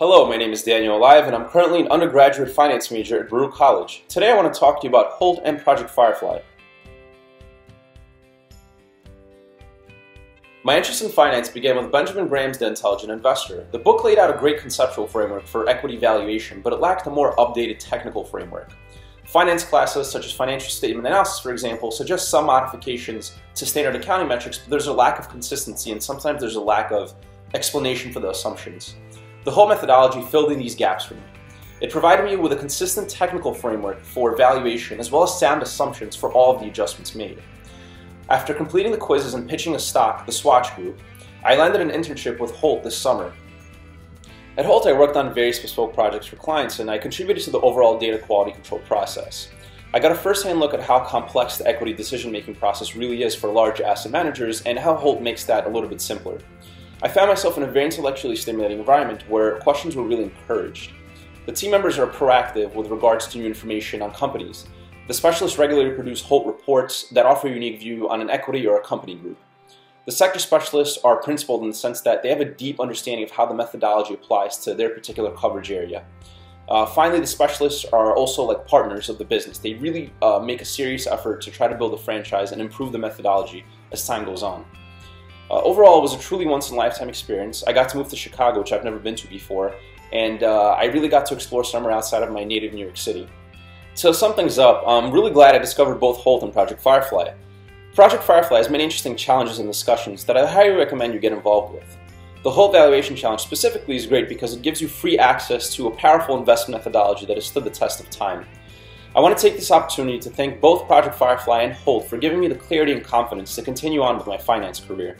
Hello, my name is Daniel Alive, and I'm currently an undergraduate finance major at Baruch College. Today I want to talk to you about Holt and Project Firefly. My interest in finance began with Benjamin Graham's The Intelligent Investor. The book laid out a great conceptual framework for equity valuation, but it lacked a more updated technical framework. Finance classes such as financial statement analysis, for example, suggest some modifications to standard accounting metrics, but there's a lack of consistency and sometimes there's a lack of explanation for the assumptions. The Holt methodology filled in these gaps for me. It provided me with a consistent technical framework for valuation as well as sound assumptions for all of the adjustments made. After completing the quizzes and pitching a stock, the Swatch Group, I landed an internship with Holt this summer. At Holt, I worked on various bespoke projects for clients and I contributed to the overall data quality control process. I got a first-hand look at how complex the equity decision-making process really is for large asset managers and how Holt makes that a little bit simpler. I found myself in a very intellectually stimulating environment where questions were really encouraged. The team members are proactive with regards to new information on companies. The specialists regularly produce Holt reports that offer a unique view on an equity or a company group. The sector specialists are principled in the sense that they have a deep understanding of how the methodology applies to their particular coverage area. Finally, the specialists are also like partners of the business. They really make a serious effort to try to build a franchise and improve the methodology as time goes on. Overall, it was a truly once-in-a-lifetime experience. I got to move to Chicago, which I've never been to before, and I really got to explore somewhere outside of my native New York City. So to sum things up, I'm really glad I discovered both Holt and Project Firefly. Project Firefly has many interesting challenges and discussions that I highly recommend you get involved with. The Holt Valuation Challenge specifically is great because it gives you free access to a powerful investment methodology that has stood the test of time. I want to take this opportunity to thank both Project Firefly and Holt for giving me the clarity and confidence to continue on with my finance career.